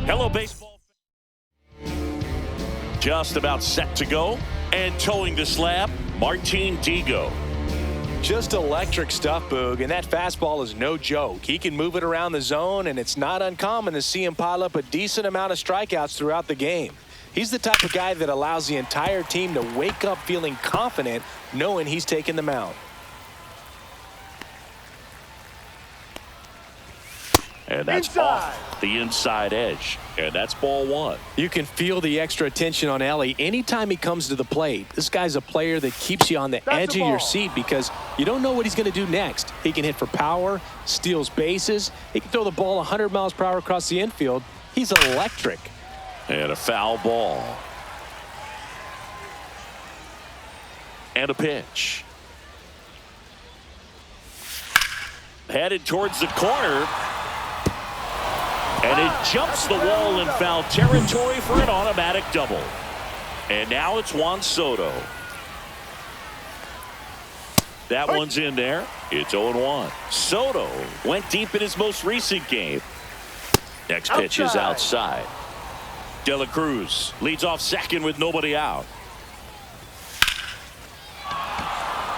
Hello, baseball. Just about set to go. And towing the slab, Martin Digo. Just electric stuff, Boog, and that fastball is no joke. He can move it around the zone, and it's not uncommon to see him pile up a decent amount of strikeouts throughout the game. He's the type of guy that allows the entire team to wake up feeling confident, knowing he's taking the mound. And that's off the inside edge. And that's ball one. You can feel the extra attention on Ellie anytime he comes to the plate. This guy's a player that keeps you on the edge of your seat because you don't know what he's going to do next. He can hit for power, steals bases. He can throw the ball 100 miles per hour across the infield. He's electric. And a foul ball. And a pitch. Headed towards the corner. And it jumps the wall in foul territory for an automatic double. And now it's Juan Soto. That one's in there. It's 0-1. Soto went deep in his most recent game. Next pitch is outside. De La Cruz leads off second with nobody out.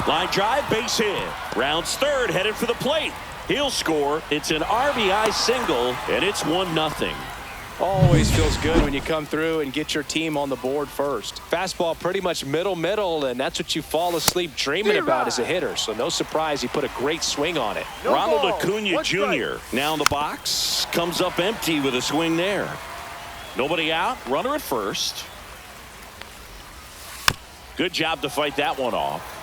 Line drive, base hit. Rounds third, headed for the plate. He'll score. It's an RBI single, and it's 1-0. Always feels good when you come through and get your team on the board first. Fastball pretty much middle, and that's what you fall asleep dreaming about as a hitter. So no surprise he put a great swing on it. Ronald Acuna Jr. now in the box. Comes up empty with a swing there. Nobody out. Runner at first. Good job to fight that one off.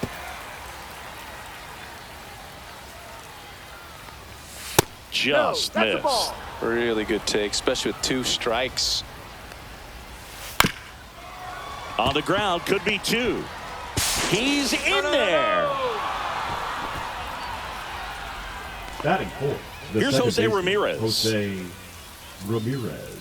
Just missed. Really good take, especially with 2 strikes. On the ground, could be 2. He's in there. Batting fourth. Here's Jose Ramirez. Jose Ramirez.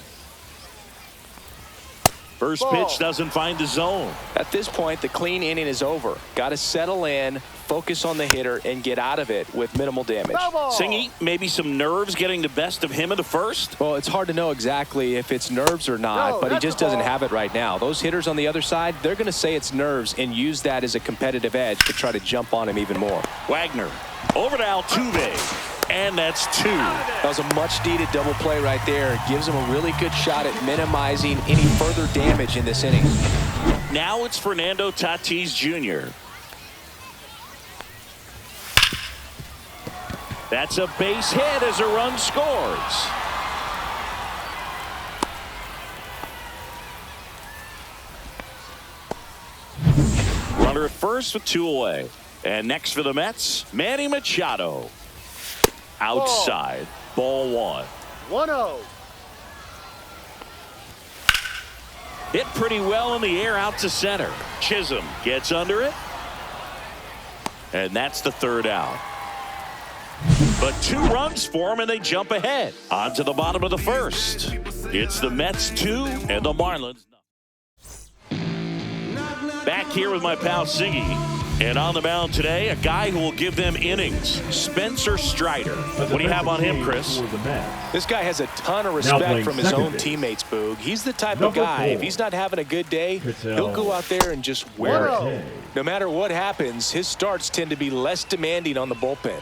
First pitch doesn't find the zone. At this point, the clean inning is over. Got to settle in, focus on the hitter, and get out of it with minimal damage. Singy, maybe some nerves getting the best of him in the first? Well, it's hard to know exactly if it's nerves or not, but he just doesn't have it right now. Those hitters on the other side, they're going to say it's nerves and use that as a competitive edge to try to jump on him even more. Wagner over to Altuve. And that's 2. That was a much-needed double play right there. It gives him a really good shot at minimizing any further damage in this inning. Now it's Fernando Tatis Jr. That's a base hit as a run scores. Runner at first with 2 away. And next for the Mets, Manny Machado. Outside, ball 1. 1-0. Hit pretty well in the air out to center. Chisholm gets under it. And that's the 3rd out. But 2 runs for him and they jump ahead. On to the bottom of the 1st. It's the Mets 2 and the Marlins. Back here with my pal Siggy. And on the mound today, a guy who will give them innings, Spencer Strider. What do you have on him, Chris? This guy has a ton of respect from his own teammates, Boog. He's the type of guy, if he's not having a good day, he'll go out there and just wear it. No matter what happens, his starts tend to be less demanding on the bullpen.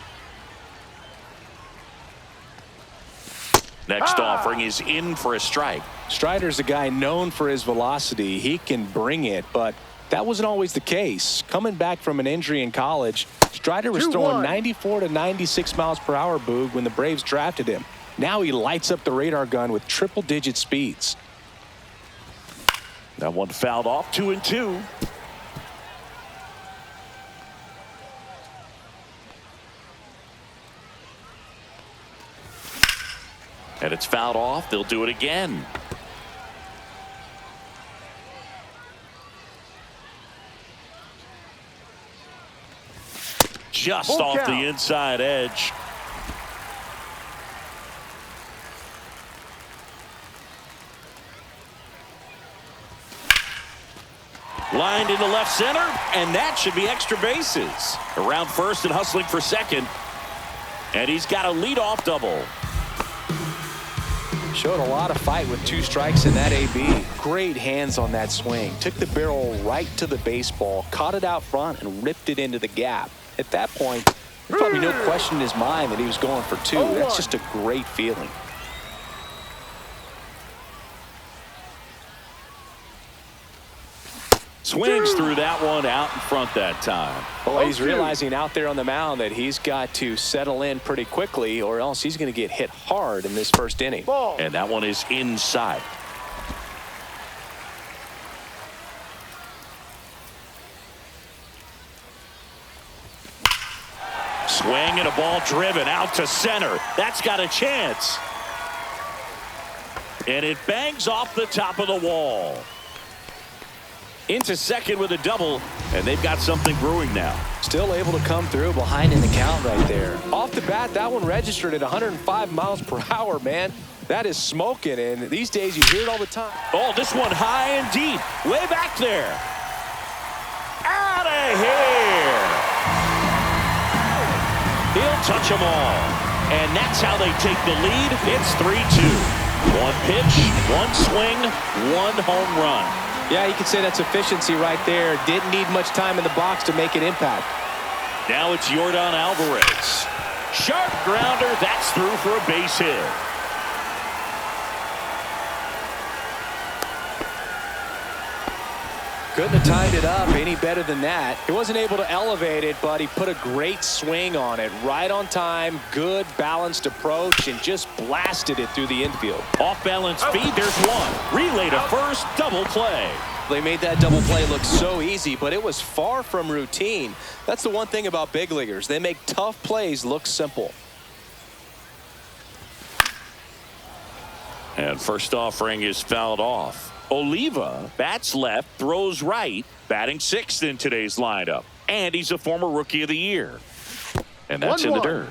Next offering is in for a strike. Strider's a guy known for his velocity. He can bring it, but that wasn't always the case. Coming back from an injury in college, Strider was throwing 94 to 96 miles per hour, Boog, when the Braves drafted him. Now he lights up the radar gun with triple-digit speeds. That one fouled off, 2-2. And it's fouled off. They'll do it again. Just off the inside edge. Lined into left center, and that should be extra bases. Around first and hustling for second. And he's got a leadoff double. Showed a lot of fight with 2 strikes in that AB. Great hands on that swing. Took the barrel right to the baseball, caught it out front, and ripped it into the gap. At that point, there's probably no question in his mind that he was going for 2. That's just a great feeling. Swings through that one out in front that time. Well, he's realizing out there on the mound that he's got to settle in pretty quickly or else he's going to get hit hard in this first inning. And that one is inside. Swing and a ball driven out to center. That's got a chance. And it bangs off the top of the wall. Into second with a double, and they've got something brewing now. Still able to come through behind in the count right there. Off the bat, that one registered at 105 miles per hour, man. That is smoking, and these days you hear it all the time. Oh, this one high and deep, way back there. Out of here. He'll touch them all, and that's how they take the lead. It's 3-2. 1 pitch, 1 swing, 1 home run. Yeah, you could say that's efficiency right there. Didn't need much time in the box to make an impact. Now it's Yordan Alvarez. Sharp grounder. That's through for a base hit. Couldn't have timed it up any better than that. He wasn't able to elevate it, but he put a great swing on it. Right on time, good balanced approach, and just blasted it through the infield. Off balance feed, there's one. Relay to first, double play. They made that double play look so easy, but it was far from routine. That's the one thing about big leaguers. They make tough plays look simple. And first offering is fouled off. Oliva bats left, throws right, batting 6th in today's lineup. And he's a former Rookie of the Year. And that's in the dirt.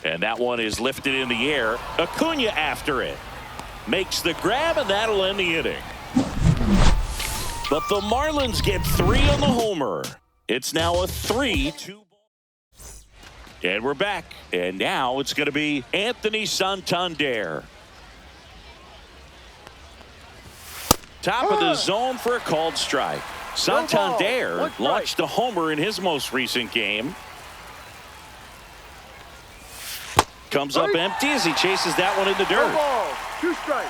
And that one is lifted in the air. Acuna after it. Makes the grab, and that'll end the inning. But the Marlins get 3 on the homer. It's now a 3-2. And we're back. And now it's going to be Anthony Santander. Top of the zone for a called strike. Santander launched a homer in his most recent game. Comes up empty as he chases that one in the dirt. 2 strikes.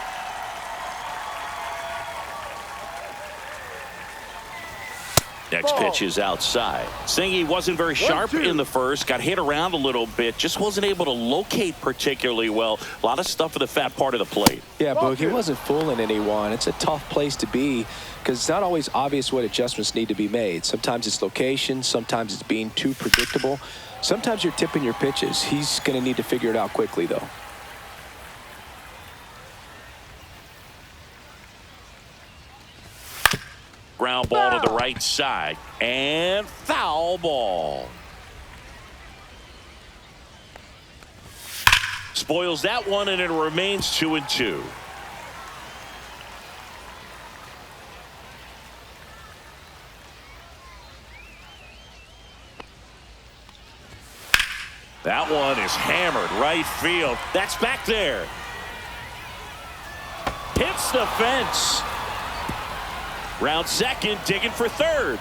Next pitch is outside. Singy wasn't very sharp in the first. Got hit around a little bit. Just wasn't able to locate particularly well. A lot of stuff at the fat part of the plate. Yeah, Boog, he wasn't fooling anyone. It's a tough place to be because it's not always obvious what adjustments need to be made. Sometimes it's location. Sometimes it's being too predictable. Sometimes you're tipping your pitches. He's going to need to figure it out quickly, though. Ground ball to the right side. And foul ball. Spoils that one, and it remains 2-2. That one is hammered right field. That's back there. Hits the fence. Round second, digging for third.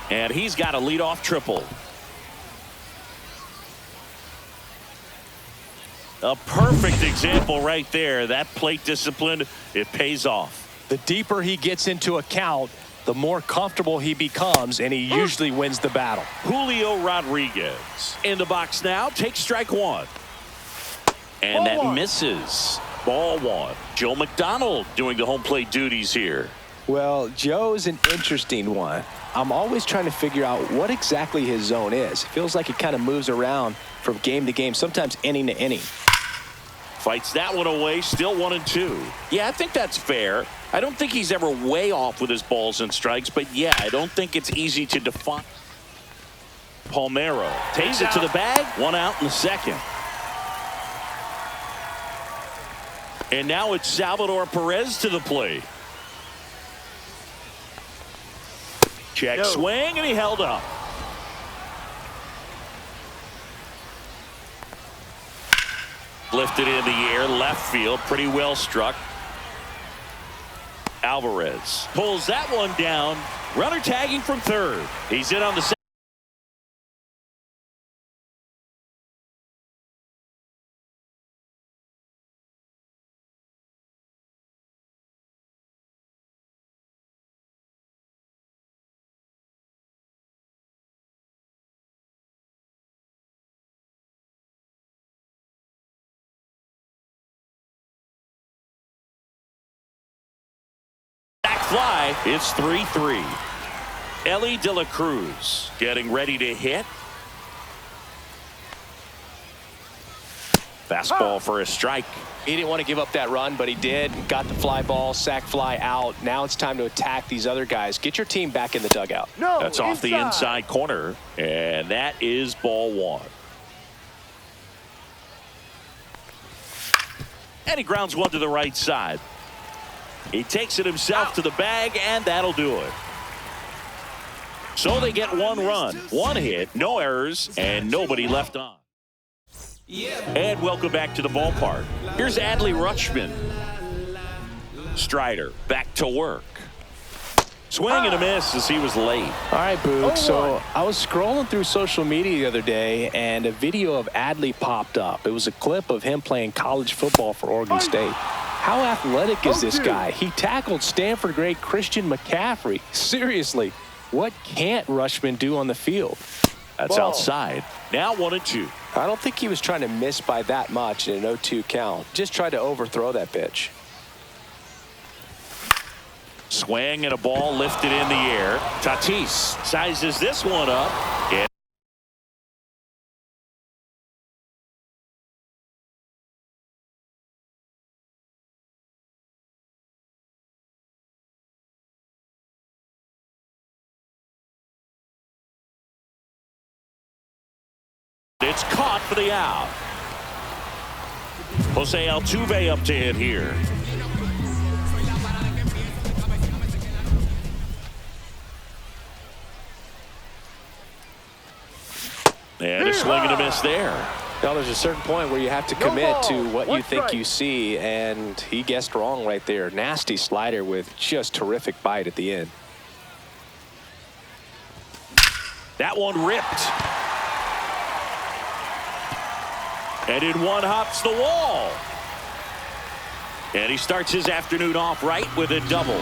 And he's got a leadoff triple. A perfect example right there. That plate discipline, it pays off. The deeper he gets into a count, the more comfortable he becomes, and he usually wins the battle. Julio Rodriguez in the box now. Takes strike 1. And that misses. Ball 1. Joe McDonald doing the home plate duties here. Well, Joe's an interesting one. I'm always trying to figure out what exactly his zone is. It feels like it kind of moves around from game to game, sometimes inning to inning. Fights that one away, still 1-2. Yeah, I think that's fair. I don't think he's ever way off with his balls and strikes, but yeah, I don't think it's easy to define. Palmeiro takes it to the bag, 1 out in the second. And now it's Salvador Perez to the plate. Check swing, and he held up. Lifted in the air, left field, pretty well struck. Alvarez pulls that one down. Runner tagging from third. He's in on the second. Fly. It's 3-3. Ellie De La Cruz getting ready to hit. Fastball for a strike. He didn't want to give up that run, but he did. Got the fly ball, sac fly out. Now it's time to attack these other guys. Get your team back in the dugout. That's off the inside corner, and that is ball one. And he grounds one to the right side. He takes it himself to the bag, and that'll do it. So they get one run, one hit, no errors, and nobody left on. And welcome back to the ballpark. Here's Adley Rutschman. Strider back to work. Swing and a miss as he was late. All right, Boog. So I was scrolling through social media the other day, and a video of Adley popped up. It was a clip of him playing college football for Oregon State. How athletic is this guy? He tackled Stanford great Christian McCaffrey. Seriously, what can't Rutschman do on the field? That's outside. Now 1-2. I don't think he was trying to miss by that much in an 0-2 count. Just tried to overthrow that pitch. Swing and a ball lifted in the air. Tatis sizes this one up. And it's caught for the out. Jose Altuve up to hit here. And a swing and a miss there. Now, there's a certain point where you have to commit to what you think you see, and he guessed wrong right there. Nasty slider with just terrific bite at the end. That one ripped. And in one hops the wall. And he starts his afternoon off right with a double.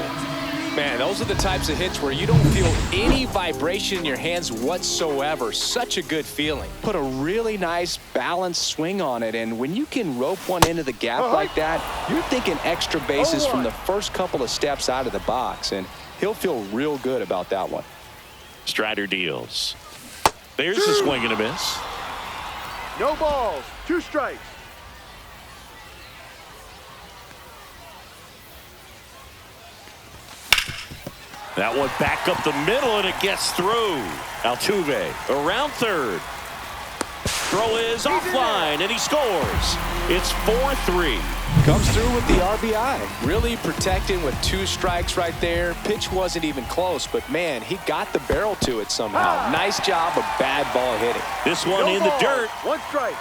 Man, those are the types of hits where you don't feel any vibration in your hands whatsoever. Such a good feeling. Put a really nice balanced swing on it, and when you can rope one into the gap like that, you're thinking extra bases from the first couple of steps out of the box, and he'll feel real good about that one. Strider deals. There's a swing and a miss. No balls, 2 strikes. That one back up the middle, and it gets through. Altuve around third. Throw is offline, and he scores. It's 4-3. Comes through with the RBI. Really protecting with 2 strikes right there. Pitch wasn't even close, but man, he got the barrel to it somehow. Nice job of bad ball hitting. This one in the dirt. 1 strike.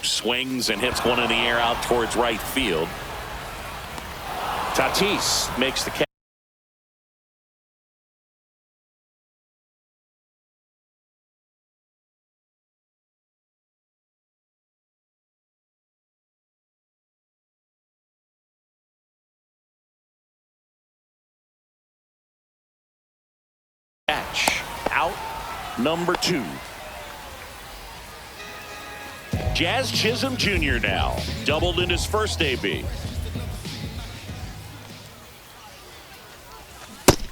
Swings and hits one in the air out towards right field. Tatis makes the catch. Out number 2. Jazz Chisholm Jr. now doubled in his first AB.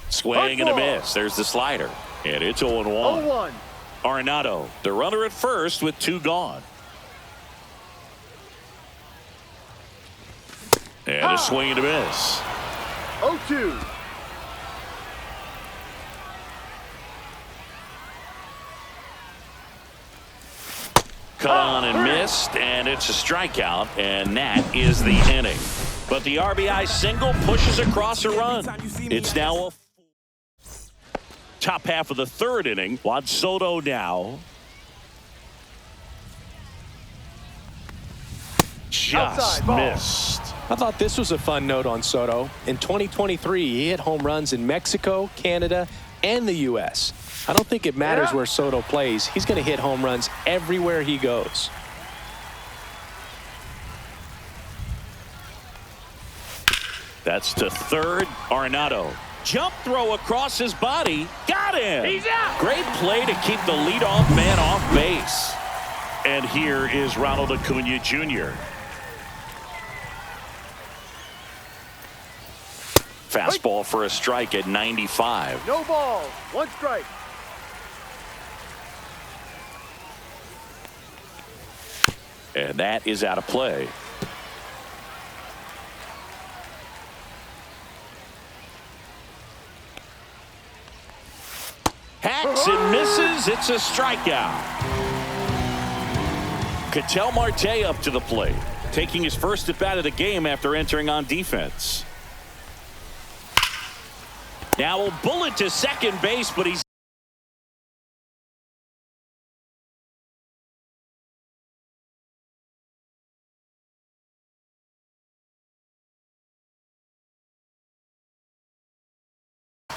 Swing and a miss. There's the slider, and it's 0-1. 0-1. Arenado, the runner at first with 2 gone. And a swing and a miss. 0-2. Cut on and missed, and it's a strikeout, and that is the inning. But the RBI single pushes across a run. It's now a top half of the third inning. Juan Soto now. Just missed. I thought this was a fun note on Soto. In 2023, he hit home runs in Mexico, Canada, and the U.S. I don't think it matters where Soto plays. He's going to hit home runs everywhere he goes. That's to third. Arenado. Jump throw across his body. Got him. He's out. Great play to keep the leadoff man off base. And here is Ronald Acuna Jr. Fastball for a strike at 95. No balls. One strike. And that is out of play. Hacks and misses. It's a strikeout. Ketel Marte up to the plate, taking his first at bat of the game after entering on defense. Now a bullet to second base, but he's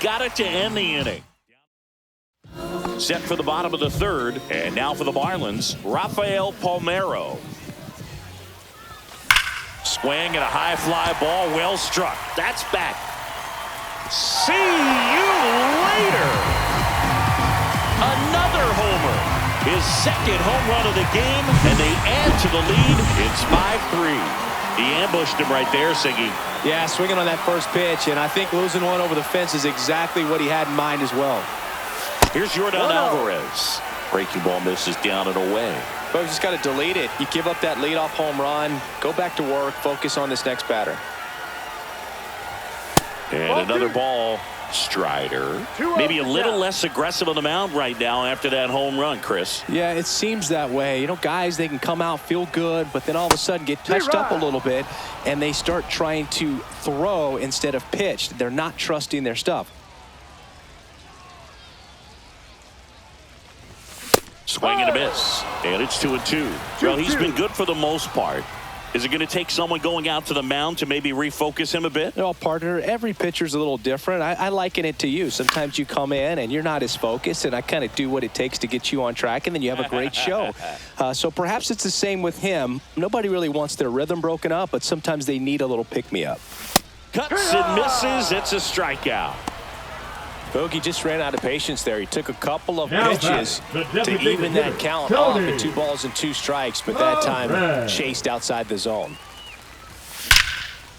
got it to end the inning. Set for the bottom of the third, and now for the Marlins, Rafael Palmeiro. Swing and a high fly ball, well struck. That's back. See you later. Another homer. His second home run of the game, and they add to the lead. It's 5-3. He ambushed him right there, Siggy. Yeah, swinging on that first pitch, and I think losing one over the fence is exactly what he had in mind as well. Here's Jordan Alvarez. Breaking ball misses down and away. But you just got to delete it. You give up that leadoff home run, go back to work, focus on this next batter. And another ball. Strider. Maybe a little less aggressive on the mound right now after that home run, Chris. Yeah, it seems that way. You know, guys, they can come out, feel good, but then all of a sudden get touched up a little bit, and they start trying to throw instead of pitch. They're not trusting their stuff. Swing and a miss. And it's 2-2. Well, he's been good for the most part. Is it going to take someone going out to the mound to maybe refocus him a bit? Well, partner, every pitcher's a little different. I liken it to you. Sometimes you come in and you're not as focused, and I kind of do what it takes to get you on track, and then you have a great show. So perhaps it's the same with him. Nobody really wants their rhythm broken up, but sometimes they need a little pick-me-up. Cuts and misses. It's a strikeout. Bogey just ran out of patience there. He took a couple of pitches to even that count off at 2 balls and 2 strikes, but that time chased outside the zone.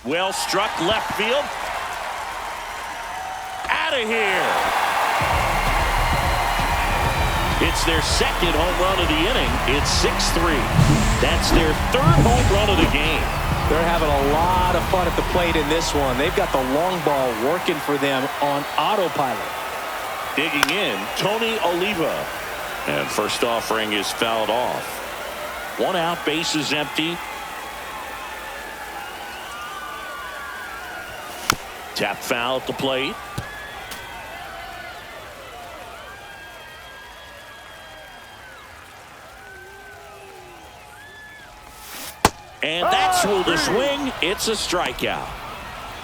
Well struck left field. Out of here. It's their second home run of the inning. It's 6-3. That's their third home run of the game. They're having a lot of fun at the plate in this one. They've got the long ball working for them on autopilot. Digging in, Tony Oliva. And first offering is fouled off. 1 out, base is empty. Tap foul at the plate. And that's ruled a swing. It's a strikeout.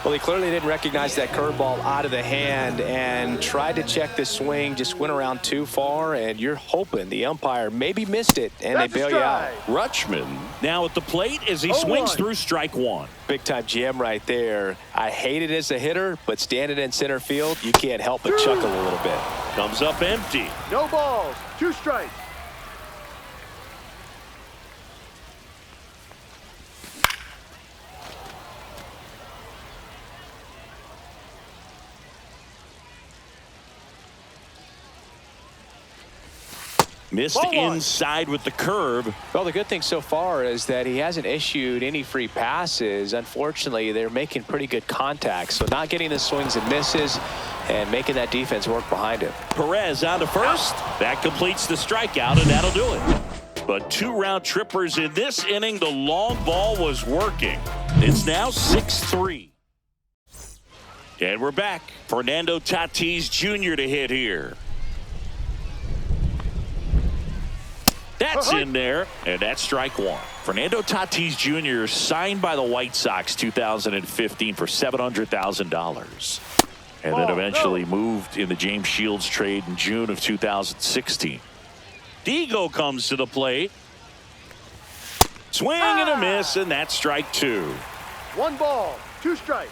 Well, he clearly didn't recognize that curveball out of the hand and tried to check the swing, just went around too far, and you're hoping the umpire maybe missed it, and they bail you out. Rutschman now at the plate as he swings through strike 1. Big-time jam right there. I hate it as a hitter, but standing in center field, you can't help but chuckle a little bit. Comes up empty. No balls. 2 strikes. Missed inside with the curve. Well, the good thing so far is that he hasn't issued any free passes. Unfortunately, they're making pretty good contact, so not getting the swings and misses and making that defense work behind him. Perez on to first. That completes the strikeout, and that'll do it. But 2 round trippers in this inning. The long ball was working. It's now 6-3. And we're back. Fernando Tatis Jr. to hit here. That's in there, and that's strike 1. Fernando Tatis Jr. signed by the White Sox 2015 for $700,000. And then eventually moved in the James Shields trade in June of 2016. Diego comes to the plate. Swing and a miss, and that's strike 2. 1 ball, 2 strikes.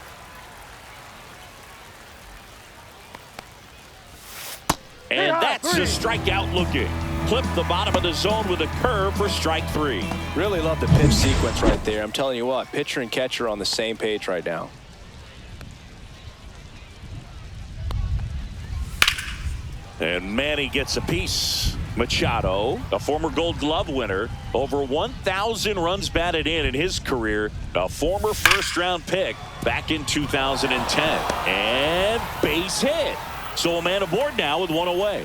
And that's a strikeout looking. Clip the bottom of the zone with a curve for strike 3. Really love the pitch sequence right there. I'm telling you what, pitcher and catcher are on the same page right now. And Manny gets a piece. Machado, a former Gold Glove winner, over 1,000 runs batted in his career, a former first-round pick back in 2010. And base hit. So a man aboard now with 1 away.